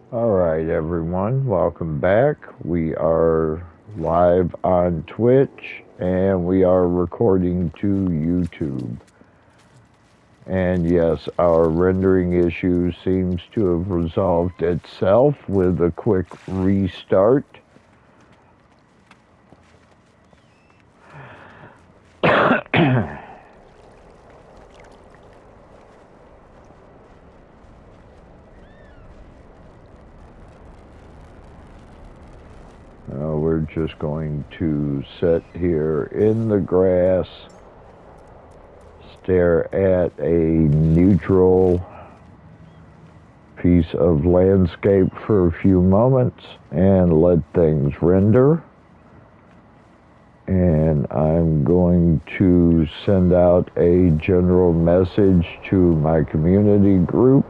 All right, everyone, welcome back. We are live on Twitch and we are recording to YouTube. And yes, our rendering issue seems to have resolved itself with a quick restart. We're just going to sit here in the grass, stare at a neutral piece of landscape for a few moments and let things render. And I'm going to send out a general message to my community group.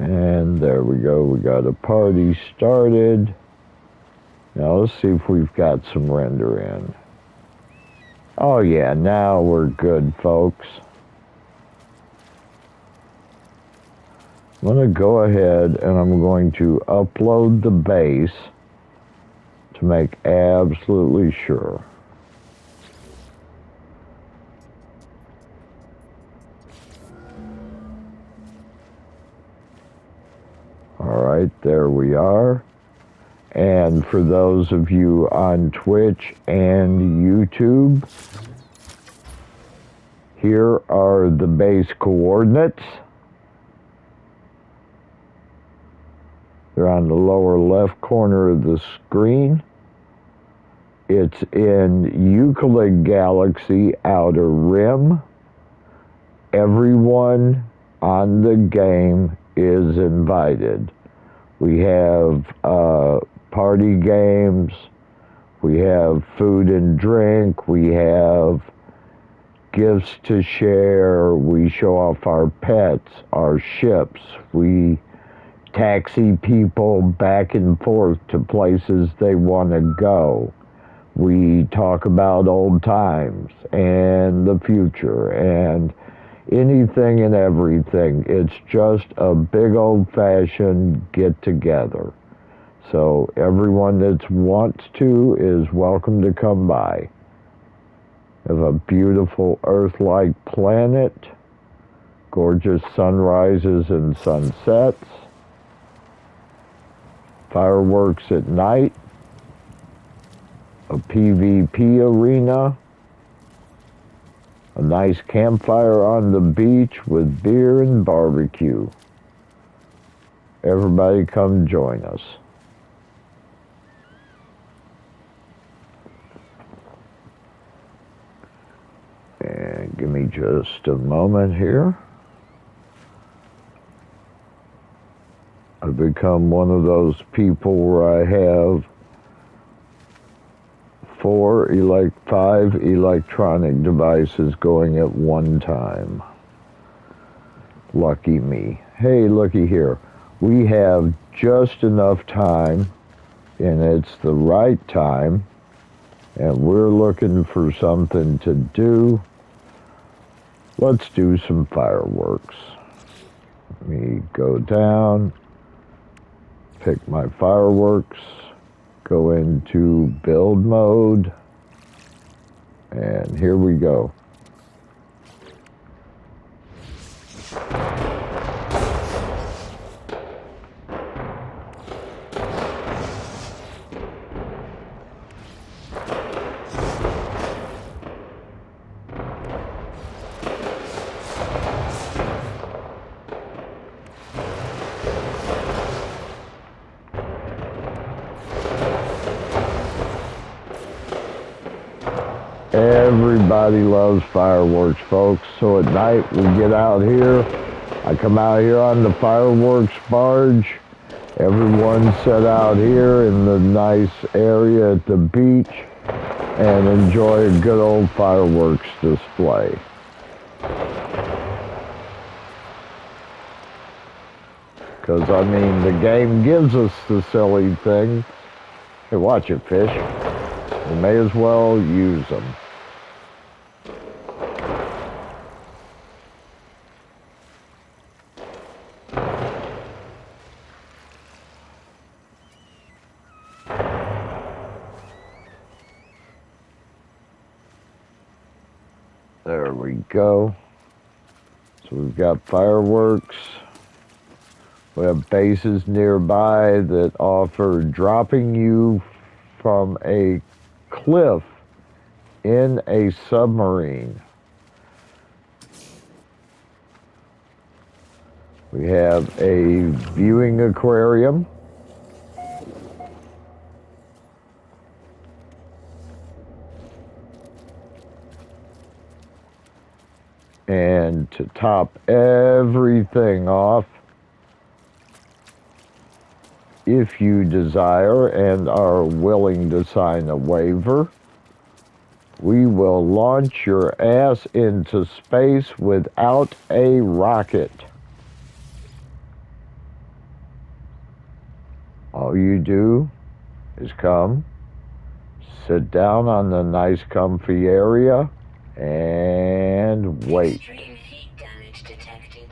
And there we go, we got a party started. Now let's see if we've got some render in. Oh yeah, now we're good, folks. I'm going to go ahead and I'm going to upload the base to make absolutely sure. All right, there we are. And for those of you on Twitch and YouTube, here are the base coordinates. They're on the lower left corner of the screen. It's in Euclid Galaxy Outer Rim. Everyone on the game is invited. We have party games, we have food and drink, we have gifts to share, we show off our pets, our ships, we taxi people back and forth to places they want to go. We talk about old times and the future and anything and everything. It's just a big old-fashioned get-together. So everyone that wants to is welcome to come by. We have a beautiful Earth-like planet, gorgeous sunrises and sunsets, fireworks at night, a PvP arena, a nice campfire on the beach with beer and barbecue. Everybody come join us. And give me just a moment here. I've become one of those people where I have 5 electronic devices going at one time. Lucky me. Hey, looky here. We have just enough time, and it's the right time, and we're looking for something to do. Let's do some fireworks. Let me go down, pick my fireworks, go into build mode, and here we go. Everybody loves fireworks, folks. So at night we get out here. I come out here on the fireworks barge. Everyone set out here in the nice area at the beach and enjoy a good old fireworks display. Because, I mean, the game gives us the silly thing. Hey, watch it, fish. We may as well use them. There we go. So we've got fireworks. We have bases nearby that offer dropping you from a cliff in a submarine. We have a viewing aquarium. And to top everything off, if you desire and are willing to sign a waiver, we will launch your ass into space without a rocket. All you do is come, sit down on the nice comfy area, and wait. Extreme heat damage detected.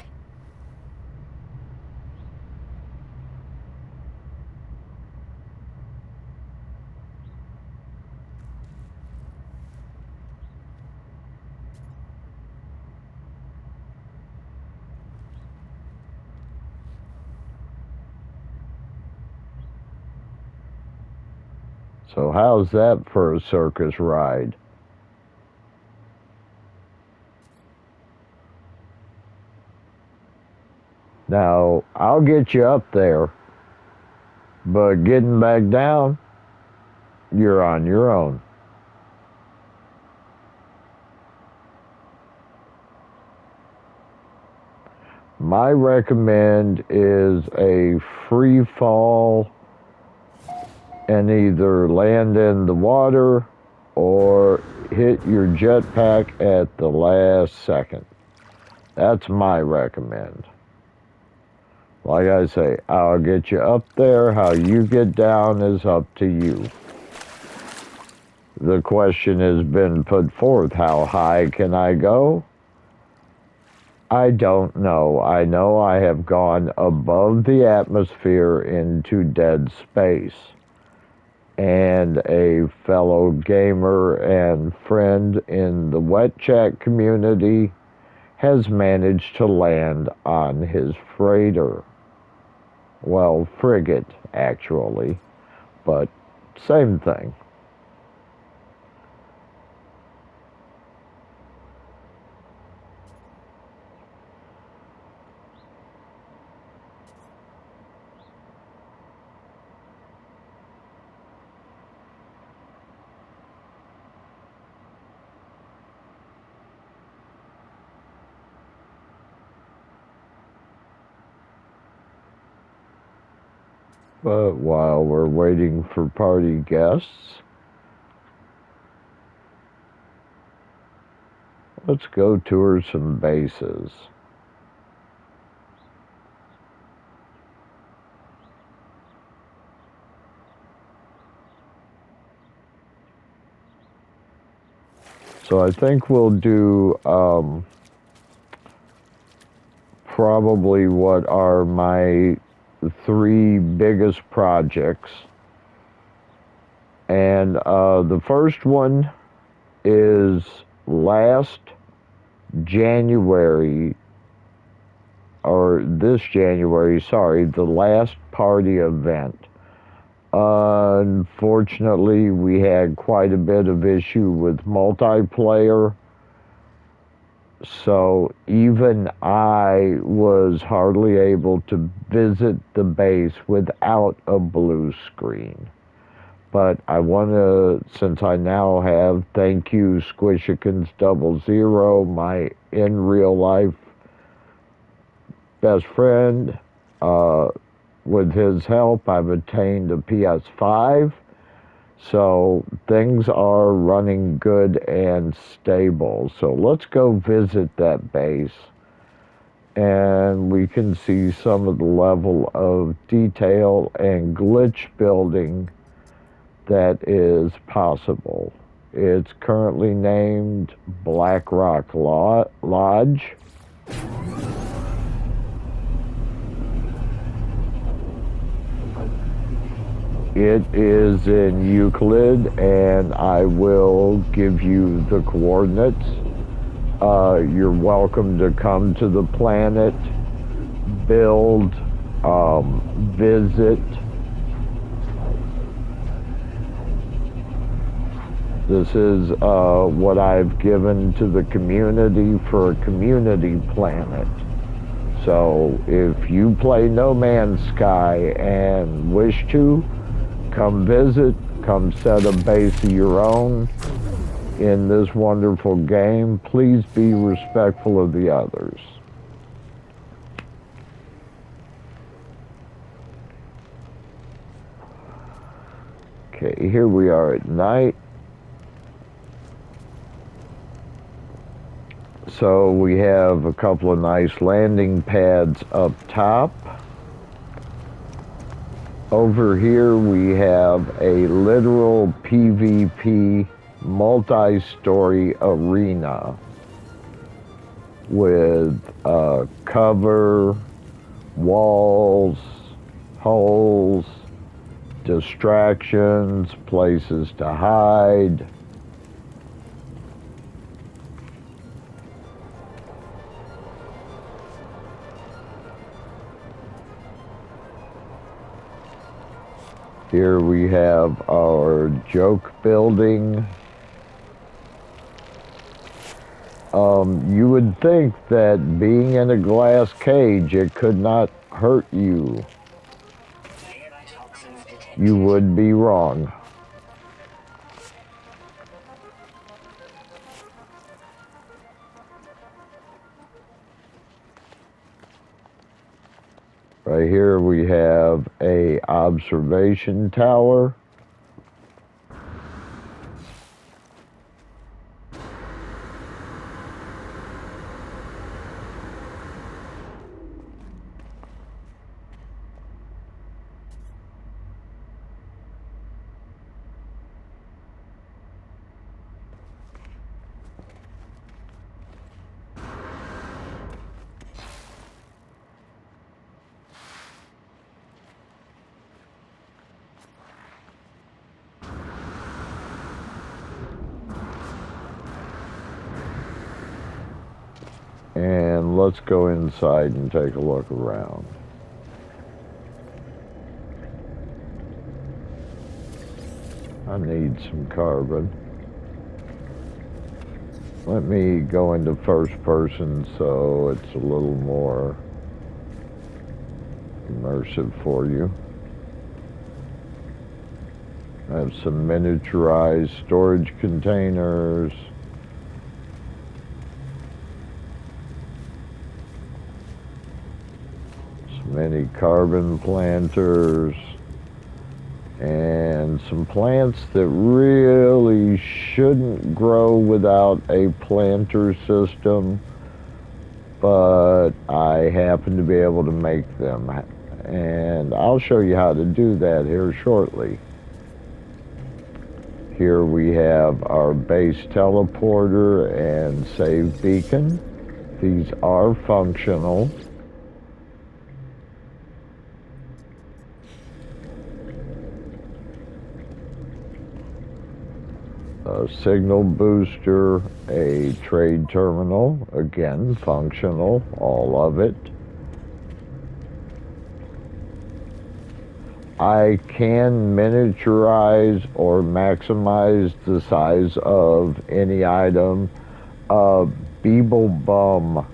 So how's that for a circus ride? Now, I'll get you up there, but getting back down, you're on your own. My recommend is a free fall and either land in the water or hit your jetpack at the last second. That's my recommend. Like I say, I'll get you up there. How you get down is up to you. The question has been put forth, how high can I go? I don't know. I know I have gone above the atmosphere into dead space. And a fellow gamer and friend in the wet chat community has managed to land on his freighter. Well, frigate, actually, but same thing. But while we're waiting for party guests, let's go tour some bases. So I think we'll do probably what are my 3 biggest projects. And the first one is last January, or this January, sorry, the last party event. Unfortunately, we had quite a bit of issue with multiplayer. So even I was hardly able to visit the base without a blue screen. But I want to, since I now have, thank you, Squishikins 00, my in real life best friend. With his help, I've attained a PS5. So things are running good and stable. So let's go visit that base and we can see some of the level of detail and glitch building that is possible. It's currently named Blackrock Lodge. It is in Euclid, and I will give you the coordinates. You're welcome to come to the planet, build, visit. This is what I've given to the community for a community planet. So if you play No Man's Sky and wish to, come visit, come set a base of your own in this wonderful game. Please be respectful of the others. Okay, here we are at night. So we have a couple of nice landing pads up top. Over here we have a literal PvP multi-story arena with cover, walls, holes, distractions, places to hide. Here we have our joke building. You would think that being in a glass cage, it could not hurt you. You would be wrong. Right here we have a observation tower. And let's go inside and take a look around. I need some carbon. Let me go into first person so it's a little more immersive for you. I have some miniaturized storage containers. Many carbon planters and some plants that really shouldn't grow without a planter system, but I happen to be able to make them, and I'll show you how to do that here shortly. Here we have our base teleporter and save beacon. These are functional. A signal booster, a trade terminal, again functional, all of it. I can miniaturize or maximize the size of any item. Beeblebum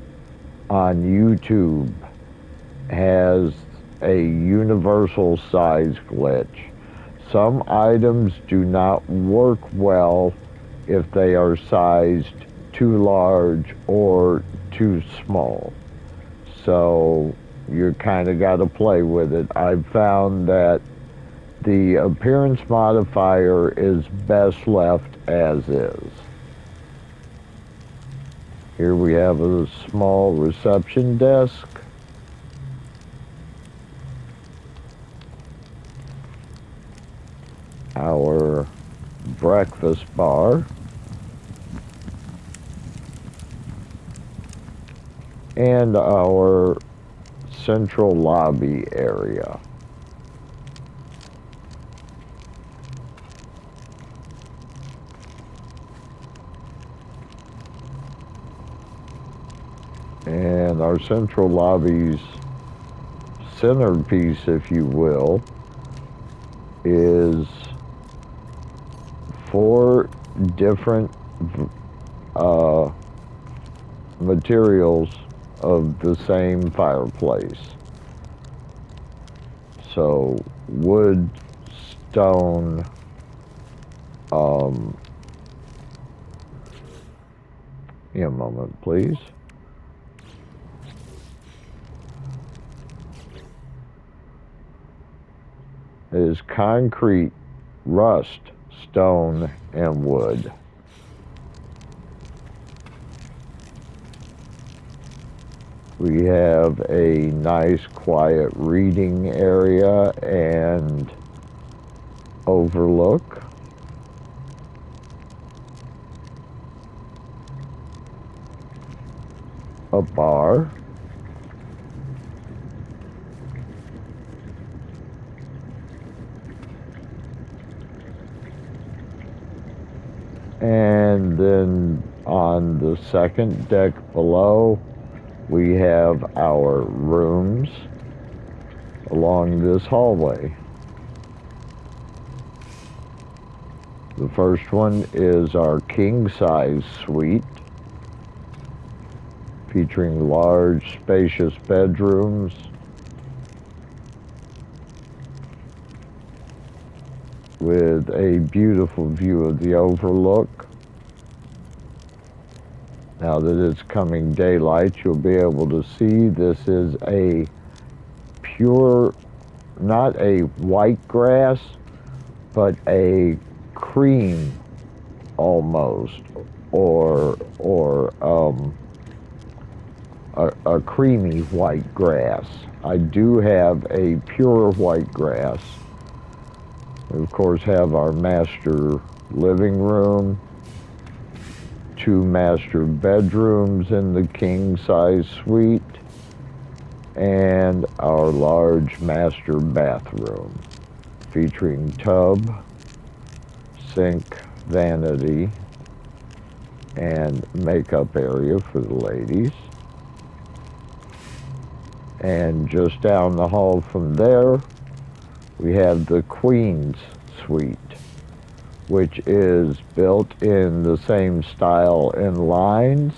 on YouTube has a universal size glitch. Some items do not work well if they are sized too large or too small. So you kind of got to play with it. I've found that the appearance modifier is best left as is. Here we have a small reception desk. Our breakfast bar. And our central lobby area. And our central lobby's centerpiece, if you will, is 4 different materials of the same fireplace. So wood, stone, give me a moment, please. It is concrete, rust, stone, and wood. We have a nice quiet reading area and overlook. A bar. And then on the second deck below, we have our rooms along this hallway. The first one is our king-size suite, featuring large, spacious bedrooms, with a beautiful view of the overlook. Now that it's coming daylight, you'll be able to see this is a pure, not a white grass, but a cream almost, or a creamy white grass. I do have a pure white grass. We of course have our master living room, 2 master bedrooms in the king-size suite, and our large master bathroom featuring tub, sink, vanity, and makeup area for the ladies. And just down the hall from there, we have the Queen's Suite, which is built in the same style and lines,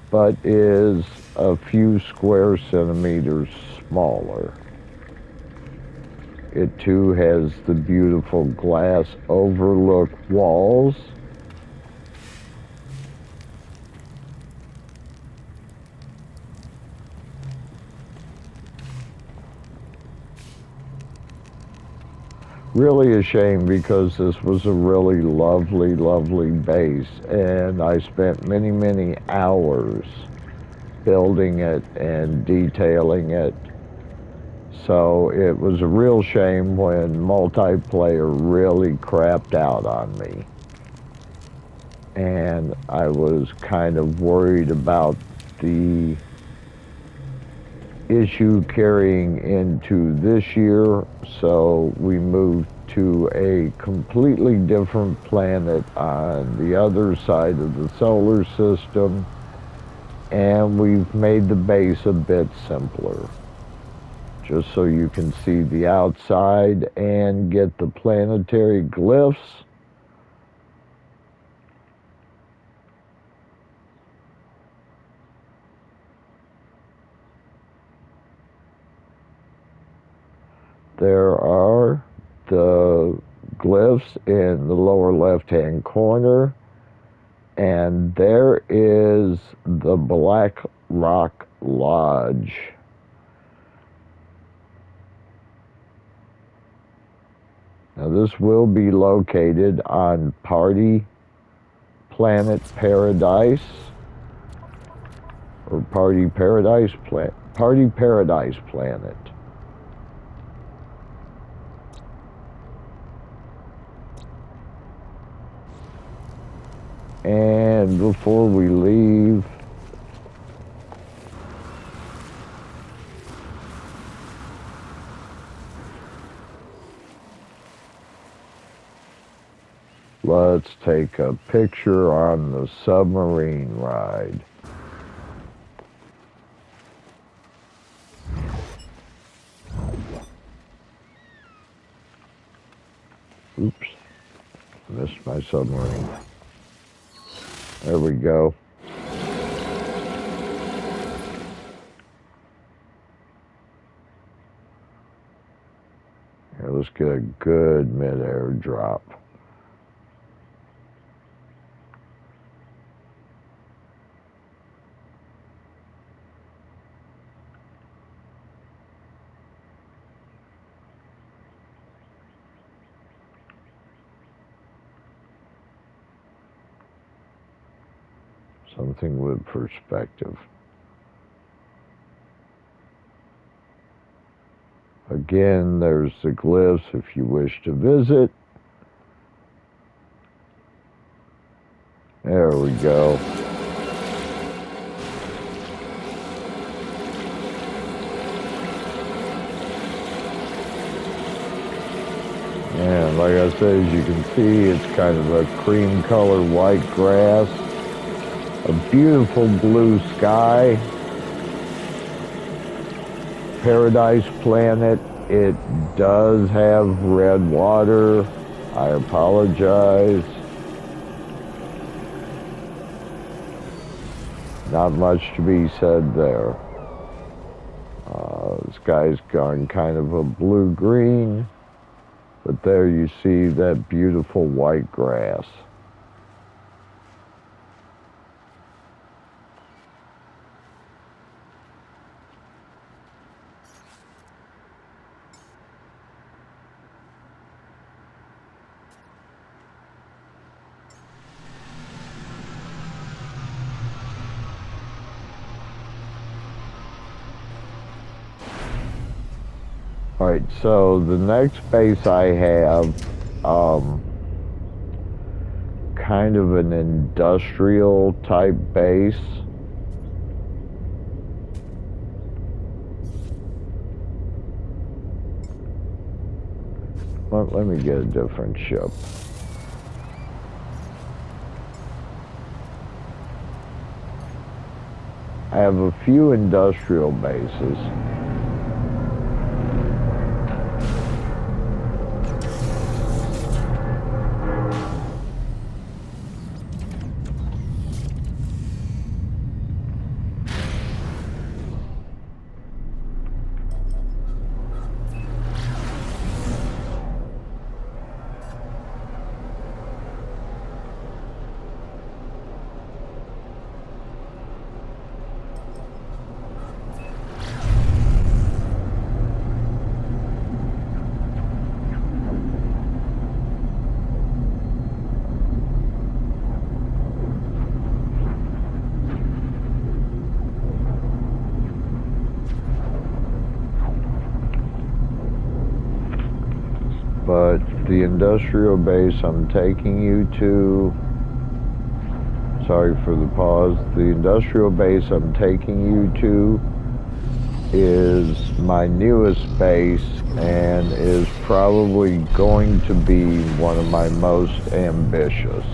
but is a few square centimeters smaller. It too has the beautiful glass overlook walls. Really a shame, because this was a really lovely, lovely base, and I spent many, many hours building it and detailing it. So it was a real shame when multiplayer really crapped out on me. And I was kind of worried about the issue carrying into this year, so we moved to a completely different planet on the other side of the solar system, and we've made the base a bit simpler, just so you can see the outside and get the planetary glyphs. There are the glyphs in the lower left-hand corner, and there is the Black Rock Lodge. Now this will be located on Party Planet Paradise, or Party Paradise Planet. And before we leave, let's take a picture on the submarine ride. Oops, missed my submarine. There we go. Here, let's get a good mid-air drop. Something with perspective. Again, there's the glyphs if you wish to visit. There we go. And like I said, as you can see, it's kind of a cream color white grass. A beautiful blue sky. Paradise Planet. It does have red water. I apologize. Not much to be said there. The sky's gone kind of a blue-green, but there you see that beautiful white grass. All right, so the next base I have, kind of an industrial type base. Let me get a different ship. I have a few industrial bases. But the industrial base I'm taking you to, sorry for the pause, the industrial base I'm taking you to is my newest base and is probably going to be one of my most ambitious.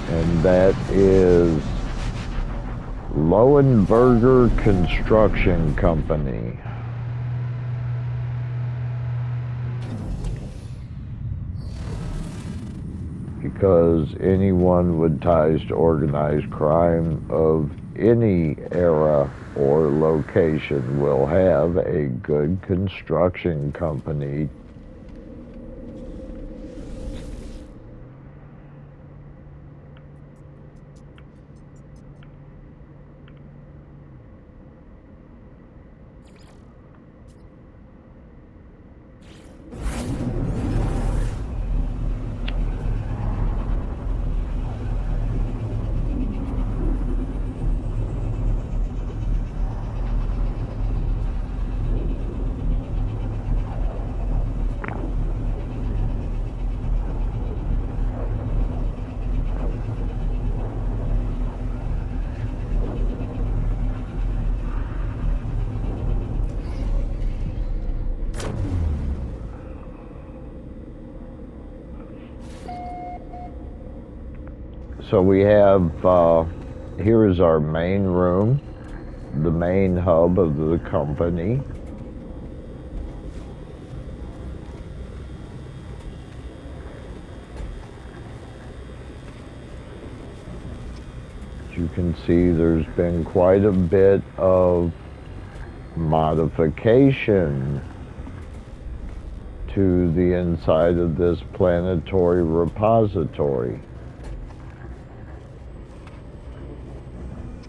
And that is Lowenberger Construction Company. Because anyone with ties to organized crime of any era or location will have a good construction company. So we have, here is our main room, the main hub of the company. As you can see, there's been quite a bit of modification to the inside of this planetary repository.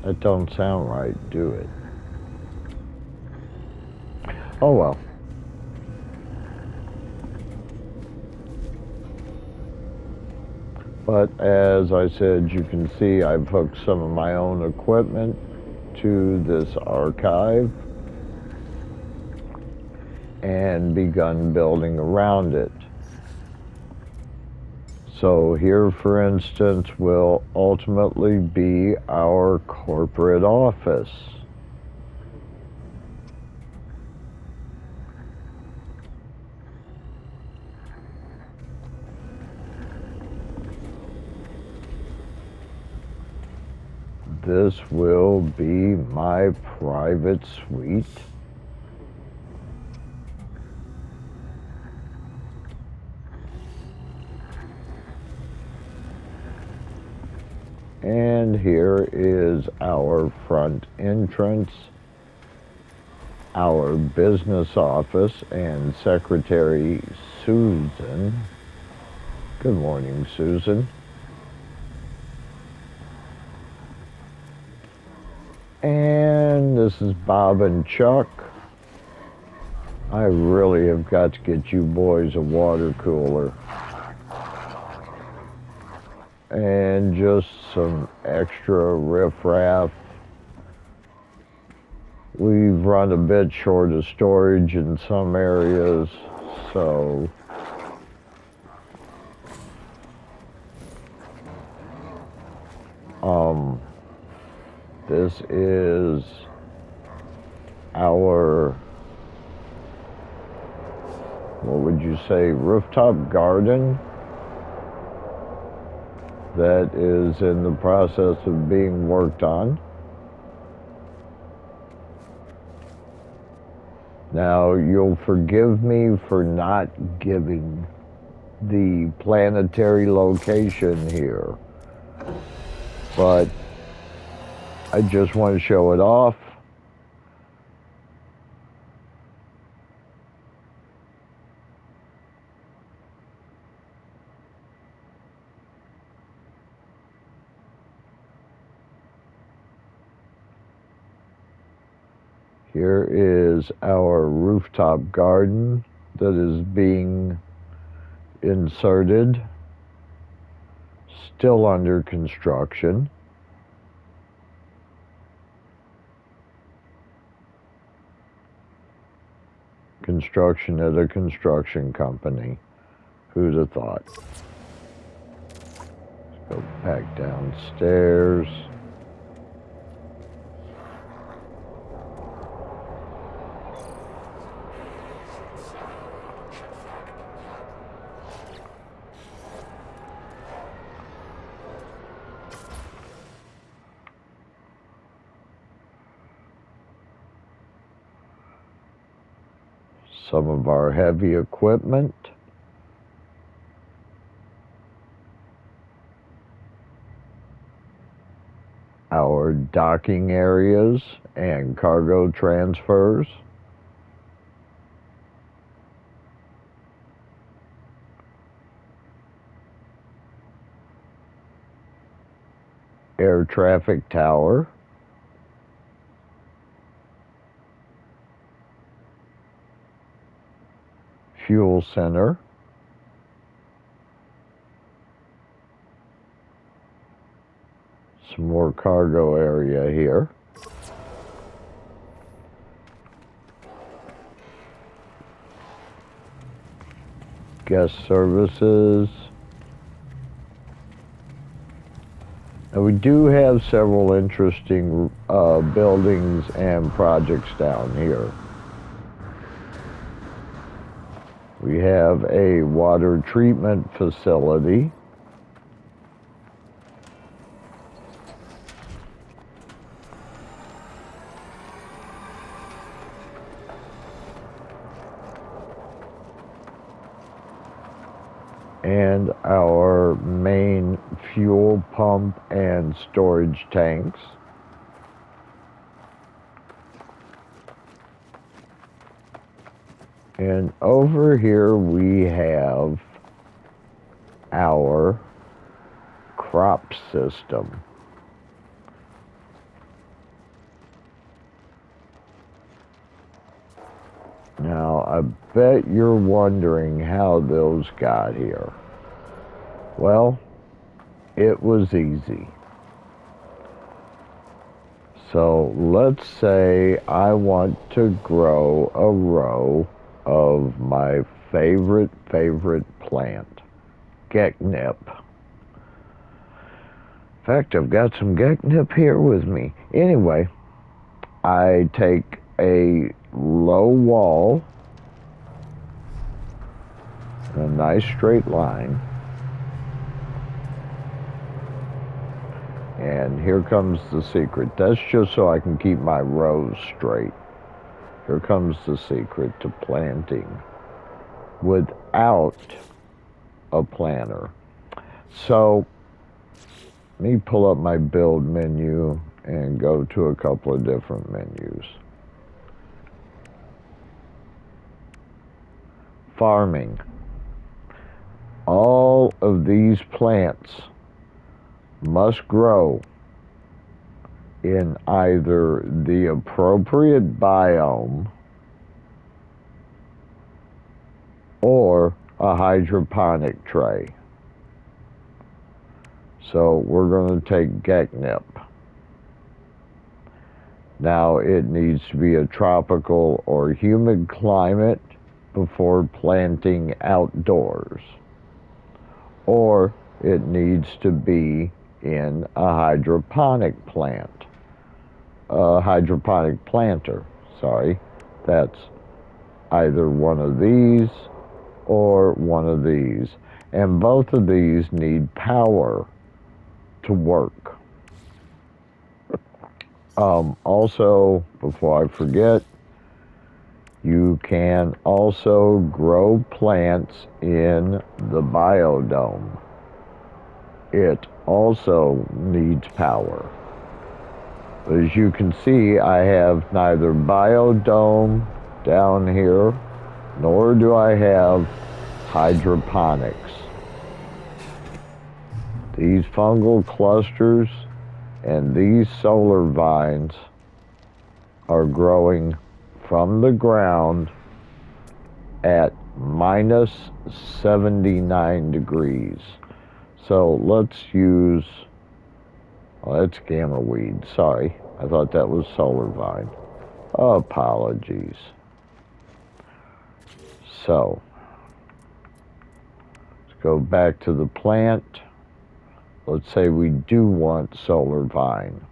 That don't sound right, do it? Oh well. But as I said, you can see I've hooked some of my own equipment to this archive and begun building around it. So here, for instance, will ultimately be our corporate office. This will be my private suite. And here is our front entrance, our business office, and Secretary Susan. Good morning, Susan. And this is Bob and Chuck. I really have got to get you boys a water cooler. And just some extra riffraff. We've run a bit short of storage in some areas, so this is our, what would you say, rooftop garden that is in the process of being worked on. Now, you'll forgive me for not giving the planetary location here, but I just want to show it off. Here is our rooftop garden that is being inserted, still under construction. Construction at a construction company. Who'd have thought? Let's go back downstairs. Some of our heavy equipment. Our docking areas and cargo transfers. Air traffic tower. Fuel center. Some more cargo area here. Guest services. And we do have several interesting buildings and projects down here. We have a water treatment facility. and our main fuel pump and storage tanks. And over here we have our crop system. Now, I bet you're wondering how those got here. Well, it was easy. So let's say I want to grow a row of my favorite plant, Geknip. In fact, I've got some Geknip here with me. Anyway, I take a low wall, a nice straight line, and here comes the secret. That's just so I can keep my rows straight. Here comes the secret to planting without a planter. So let me pull up my build menu and go to a couple of different menus. Farming. All of these plants must grow in either the appropriate biome or a hydroponic tray. So we're going to take Geknip. Now it needs to be a tropical or humid climate before planting outdoors, or it needs to be in a hydroponic plant. A hydroponic planter, sorry. That's either one of these or one of these. And both of these need power to work. Also, before I forget, you can also grow plants in the biodome. It also needs power. As you can see, I have neither biodome down here, nor do I have hydroponics. These fungal clusters and these solar vines are growing from the ground at minus 79 degrees. So let's use, oh, that's gamma weed, sorry. I thought that was solar vine. Apologies. So, let's go back to the plant. Let's say we do want solar vine.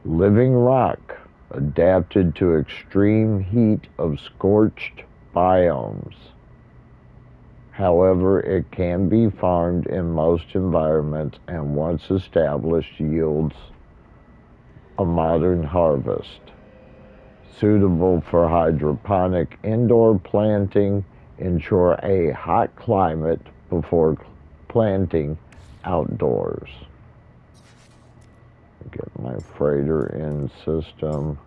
Living rock, adapted to extreme heat of scorched biomes. However, it can be farmed in most environments and once established yields a modern harvest. Suitable for hydroponic indoor planting, ensure a hot climate before planting outdoors. Get my freighter in system.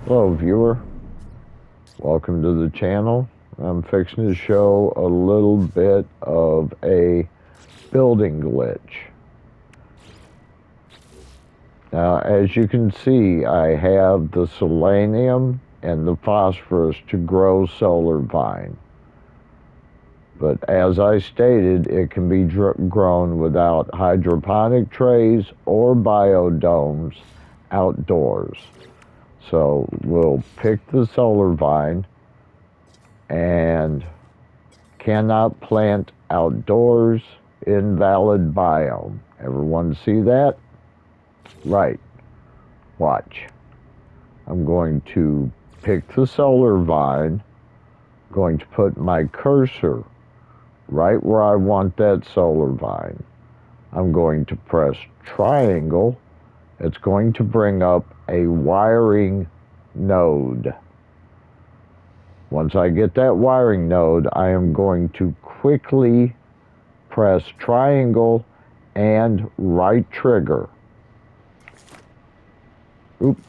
Hello, viewer. Welcome to the channel. I'm fixing to show a little bit of a building glitch. Now, as you can see, I have the selenium and the phosphorus to grow solar vine. But as I stated, it can be grown without hydroponic trays or biodomes outdoors. So we'll pick the solar vine and cannot plant outdoors, invalid biome. Everyone see that? Right. Watch. I'm going to pick the solar vine, going to put my cursor right where I want that solar vine. I'm going to press triangle. It's going to bring up a wiring node. Once I get that wiring node, I am going to quickly press triangle and right trigger. Oop.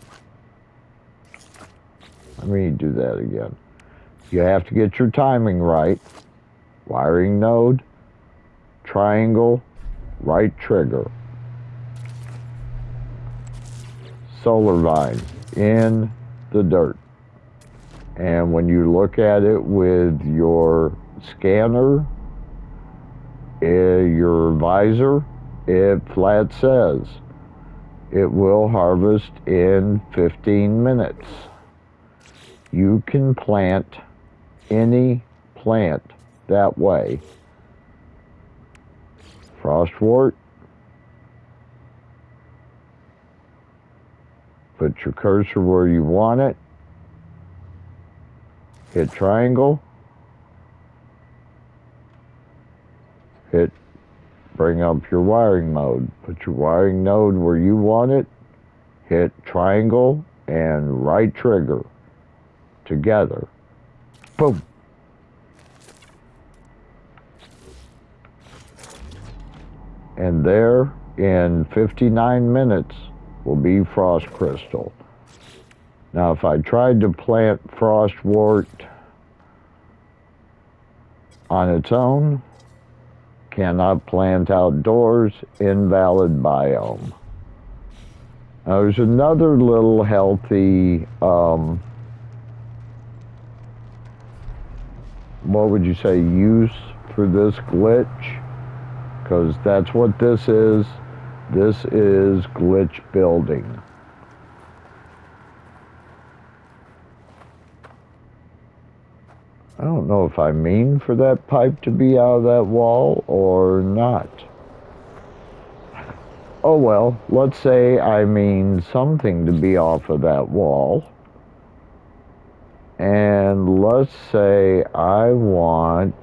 Let me do that again. You have to get your timing right. Wiring node, triangle, right trigger. Solar vine in the dirt. And when you look at it with your scanner, your visor, it flat says it will harvest in 15 minutes. You can plant any plant that way. Frostwort. Put your cursor where you want it. Hit triangle. Hit bring up your wiring mode. Put your wiring node where you want it. Hit triangle and right trigger together. Boom. And there in 59 minutes will be frost crystal. Now if I tried to plant frostwort on its own, cannot plant outdoors, invalid biome. Now there's another little healthy, what would you say, use for this glitch? Because that's what this is. This is glitch building. I don't know if I mean for that pipe to be out of that wall or not. Oh well, let's say I mean something to be off of that wall. And let's say I want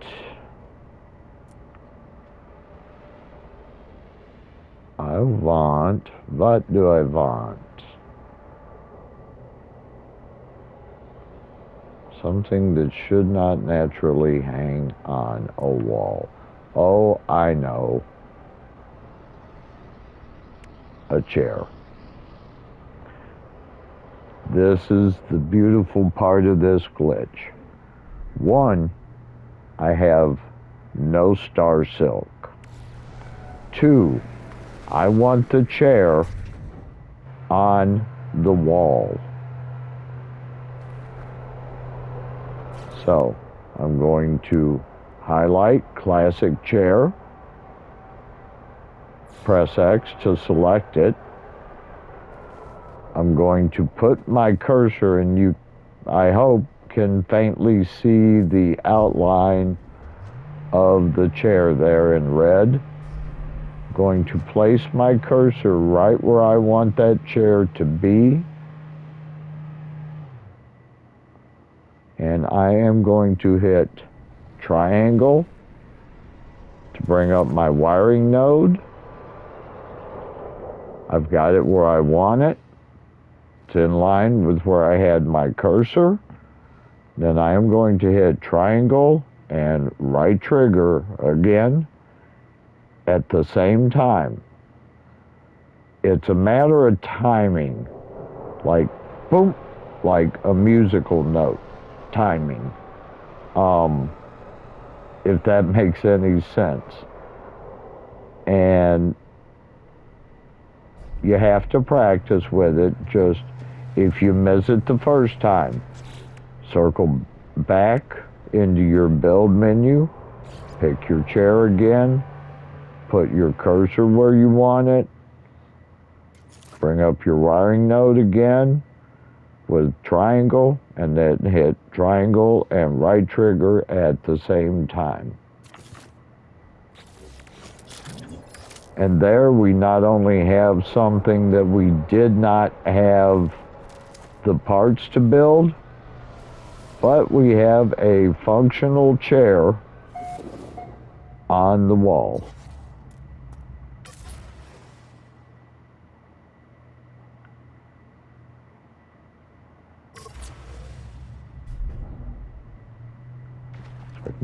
what do I want? Something that should not naturally hang on a wall. Oh, I know. A chair. This is the beautiful part of this glitch. One, I have no star silk. Two, I want the chair on the wall. So I'm going to highlight classic chair, press X to select it. I'm going to put my cursor, and you, I hope, can faintly see the outline of the chair there in red. I'm going to place my cursor right where I want that chair to be. And I am going to hit triangle to bring up my wiring node. I've got it where I want it. It's in line with where I had my cursor. Then I am going to hit triangle and right trigger again at the same time. It's a matter of timing, like boom, like a musical note. Timing, if that makes any sense. And you have to practice with it. Just if you miss it the first time, circle back into your build menu, pick your chair again, put your cursor where you want it, bring up your wiring node again with triangle, and then hit triangle and right trigger at the same time. And there we not only have something that we did not have the parts to build, but we have a functional chair on the wall.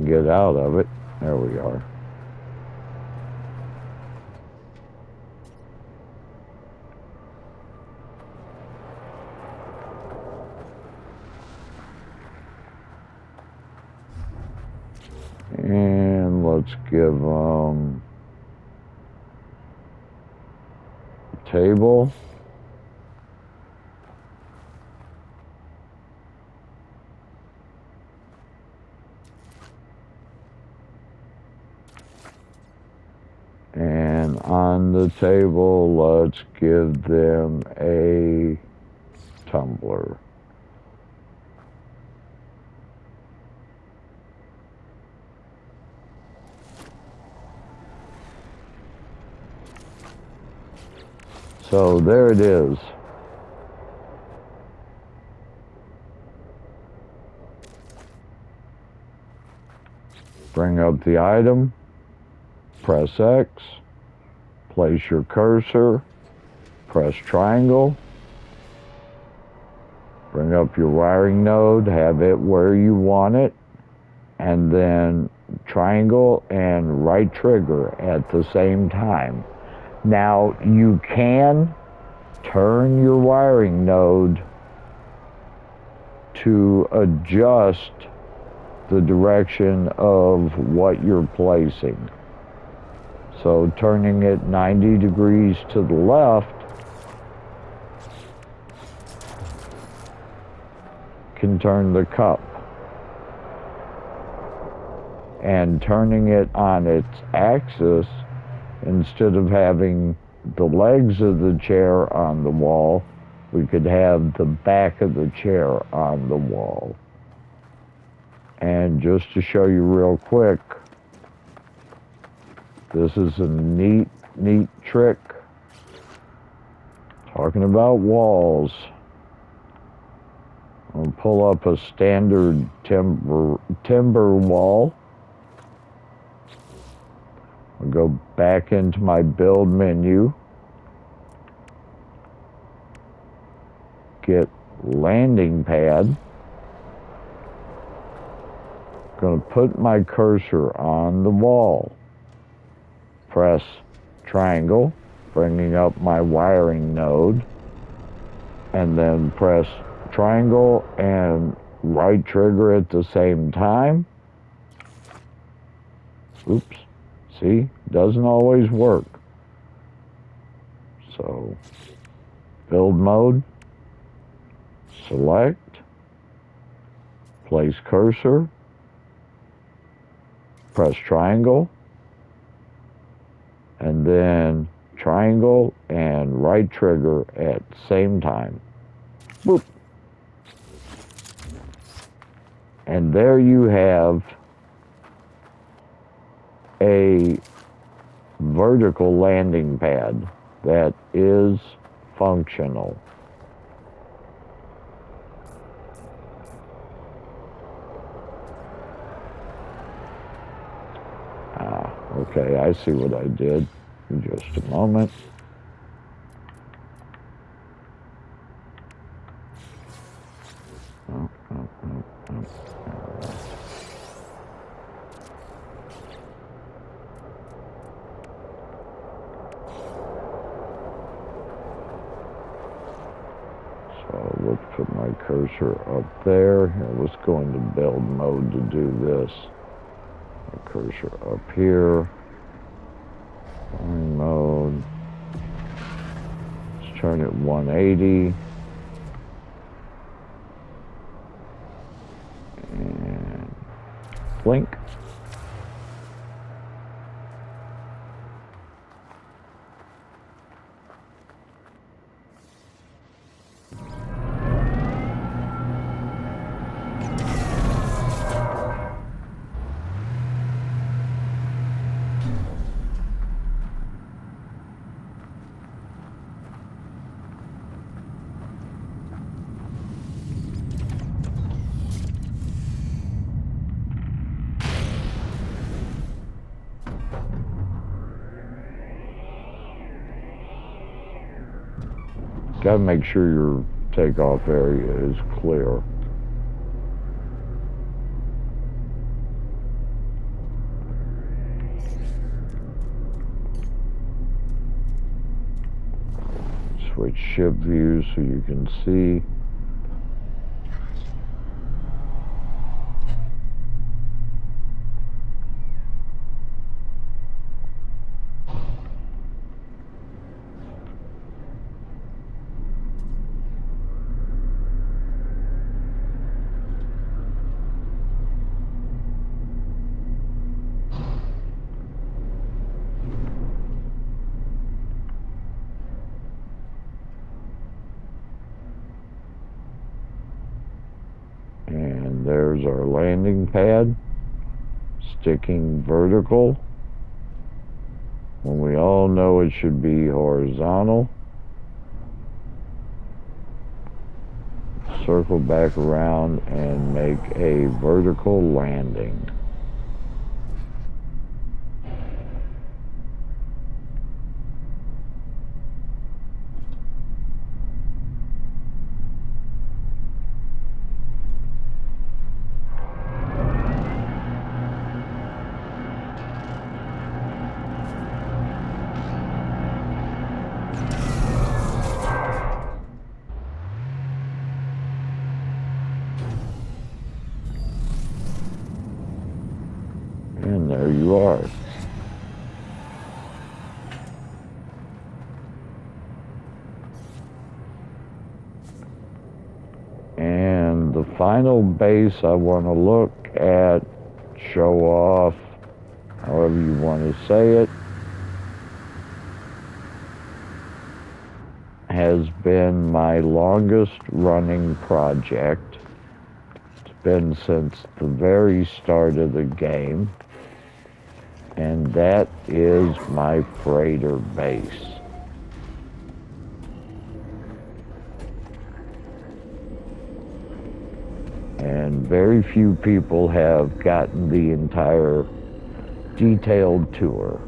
get out of it. There we are. And let's give them a table. And on the table, let's give them a tumbler. So there it is. Bring up the item, press X, place your cursor, press triangle, bring up your wiring node, have it where you want it, and then triangle and right trigger at the same time. Now you can turn your wiring node to adjust the direction of what you're placing. So turning it 90 degrees to the left can turn the cup. And turning it on its axis, instead of having the legs of the chair on the wall, we could have the back of the chair on the wall. And just to show you real quick, this is a neat trick. Talking about walls, I'll pull up a standard timber wall. I'll go back into my build menu, get landing pad. Going to put my cursor on the wall. Press triangle, bringing up my wiring node, and then press triangle and right trigger at the same time. Oops. See, doesn't always work. So, build mode, select, place cursor, press triangle, and then triangle and right trigger at the same time. Boop. And there you have a vertical landing pad that is functional. Okay, I see what I did. In just a moment. So let's put my cursor up there. Here, let's go into build mode to do this. My cursor up here. Wiring mode. Let's turn it 180. And blink. Gotta make sure your takeoff area is clear. switch ship view so you can see. And there's our landing pad, sticking vertical, when we all know it should be horizontal. Circle back around and make a vertical landing. And there you are. And the final base I want to look at, show off, however you want to say it, has been my longest running project. It's been since the very start of the game. And that is my freighter base. And very few people have gotten the entire detailed tour.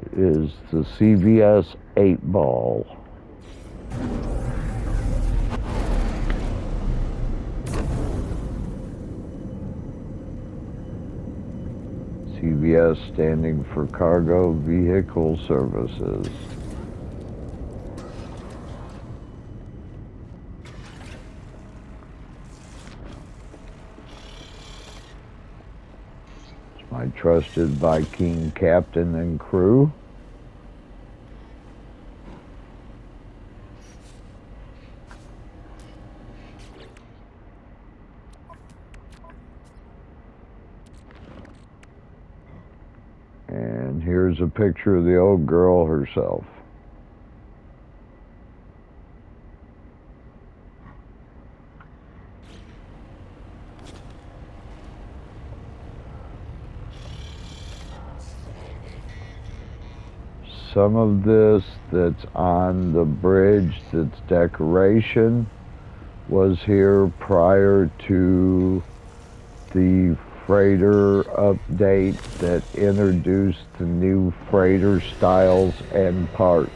It is the CVS 8-ball. CVS standing for Cargo Vehicle Services. It's my trusted Viking captain and crew. And here's a picture of the old girl herself. Some of this that's on the bridge that's decoration was here prior to the freighter update that introduced the new freighter styles and parts.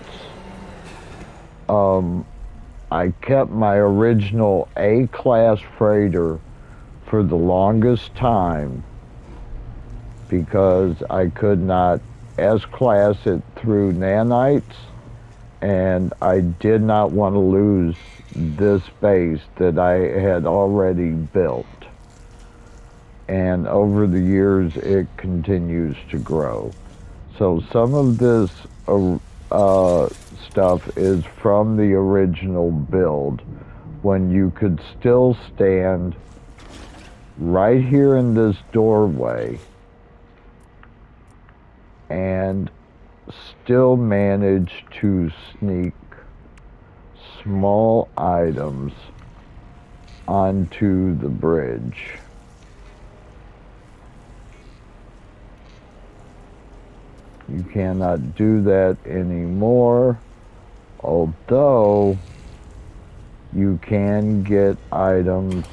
I kept my original A-class freighter for the longest time because I could not S-class it through nanites, and I did not want to lose this base that I had already built. And over the years, it continues to grow. So some of this stuff is from the original build, when you could still stand right here in this doorway and still manage to sneak small items onto the bridge. You cannot do that anymore, although you can get items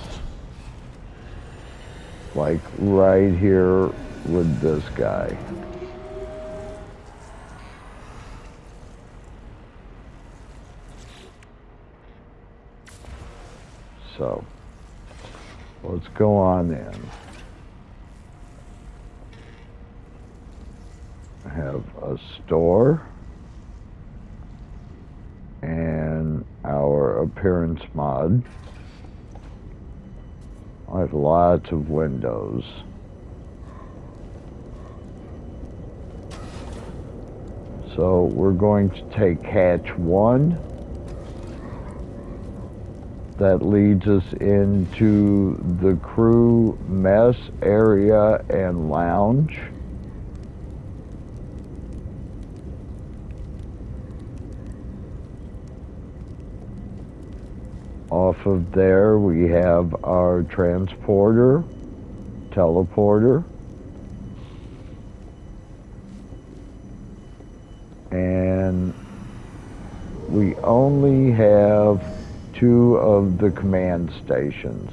like right here with this guy. So let's go on in. have a store and our appearance mod. I have lots of windows. So we're going to take hatch 1. That leads us into the crew mess area and lounge. Off of there we have our transporter, teleporter, and we only have 2 of the command stations,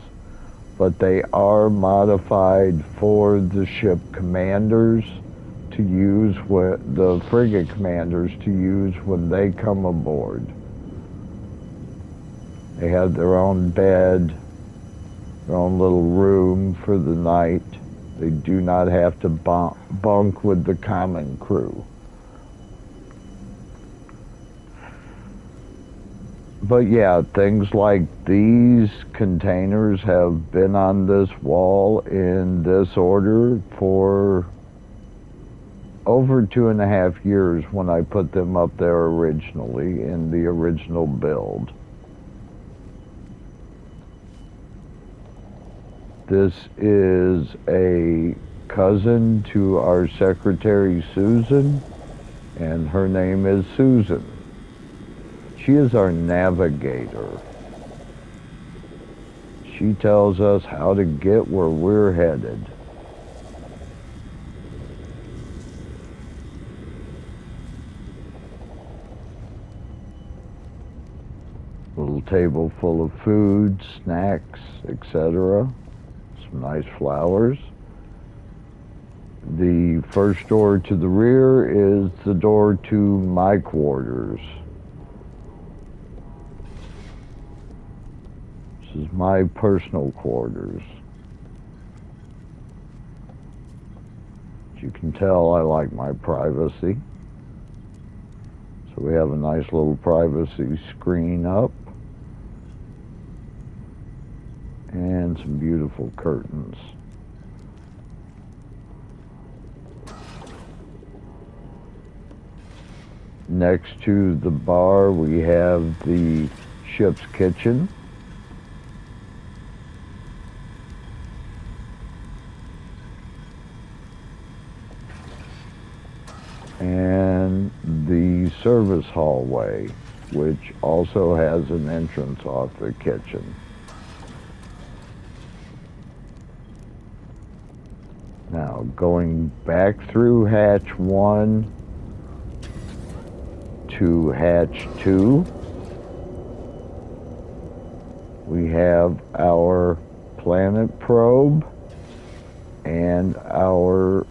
but they are modified for the ship commanders to use, the frigate commanders to use when they come aboard. They have their own bed, their own little room for the night. They do not have to bunk with the common crew. But yeah, things like these containers have been on this wall in this order for over 2.5 years when I put them up there originally in the original build. This is a cousin to our secretary, Susan, and her name is Susan. She is our navigator. She tells us how to get where we're headed. Little table full of food, snacks, etc. Some nice flowers. The first door to the rear is the door to my quarters. This is my personal quarters. As you can tell, I like my privacy. So we have a nice little privacy screen up. And some beautiful curtains. Next to the bar, we have the ship's kitchen. And the service hallway, which also has an entrance off the kitchen. Now, going back through hatch 1 to hatch 2, we have our planet probe and our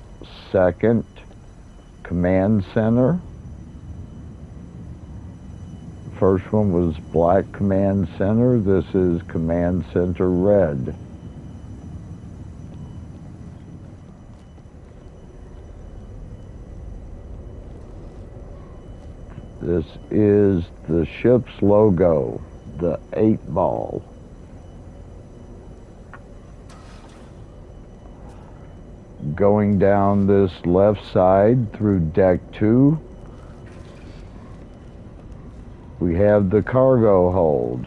second command center. The first one was Black Command Center. This is Command Center Red. This is the ship's logo, the 8-ball. Going down this left side through deck 2, we have the cargo hold.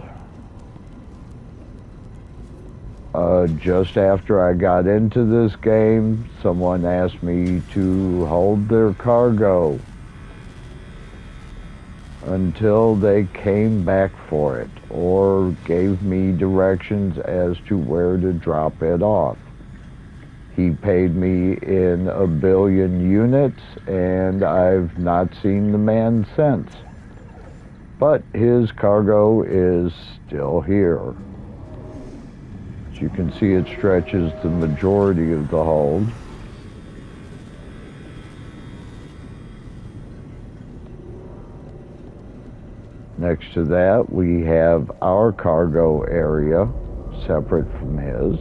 Just after I got into this game, someone asked me to hold their cargo until they came back for it or gave me directions as to where to drop it off. He paid me in 1 billion units, and I've not seen the man since. But his cargo is still here. As you can see, it stretches the majority of the hold. Next to that, we have our cargo area, separate from his.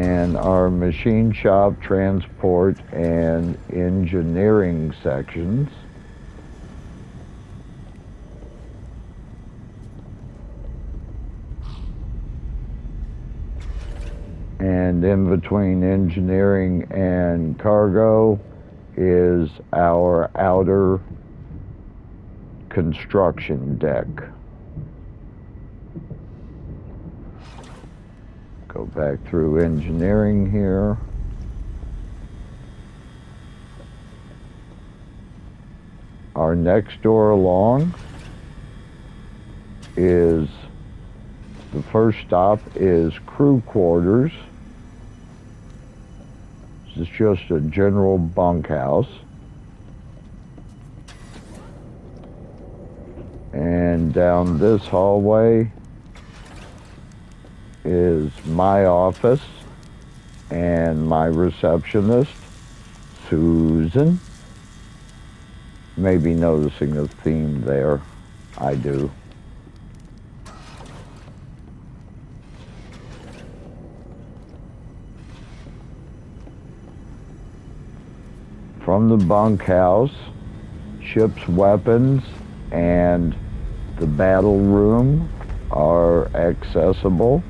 and our machine shop, transport, and engineering sections. And in between engineering and cargo is our outer construction deck. Go back through engineering here. Our next door along is, the first stop is crew quarters. This is just a general bunkhouse. And down this hallway is my office and my receptionist, Susan. Maybe noticing a theme there. I do. From the bunkhouse, ship's weapons and the battle room are accessible.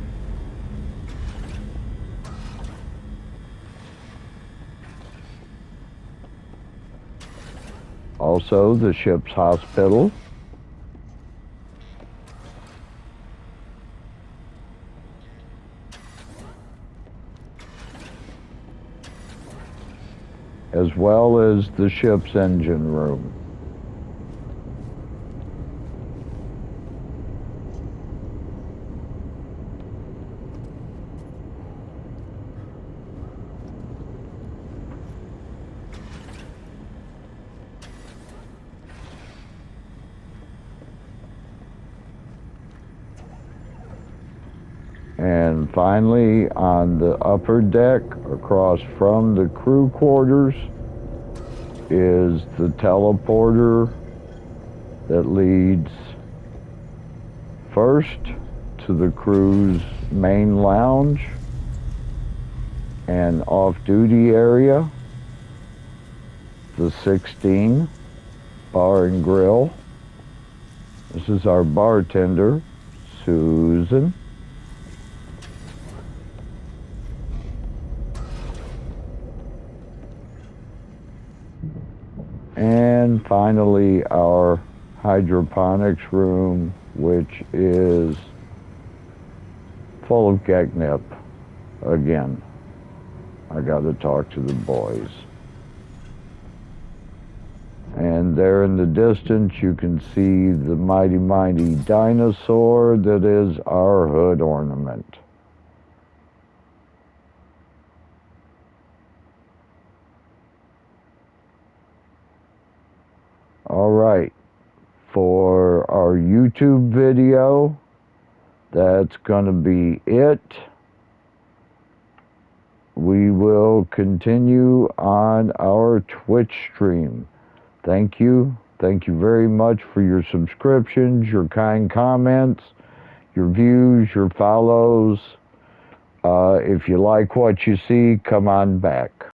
Also, the ship's hospital. As well as the ship's engine room. And finally, on the upper deck, across from the crew quarters, is the teleporter that leads first to the crew's main lounge and off-duty area, the 16 bar and grill. This is our bartender, Susan. And finally, our hydroponics room, which is full of catnip. Again, I got to talk to the boys. And there in the distance, you can see the mighty, mighty dinosaur that is our hood ornament. All right, for our YouTube video, that's going to be it. We will continue on our Twitch stream. Thank you. Thank you very much for your subscriptions, your kind comments, your views, your follows. If you like what you see, come on back.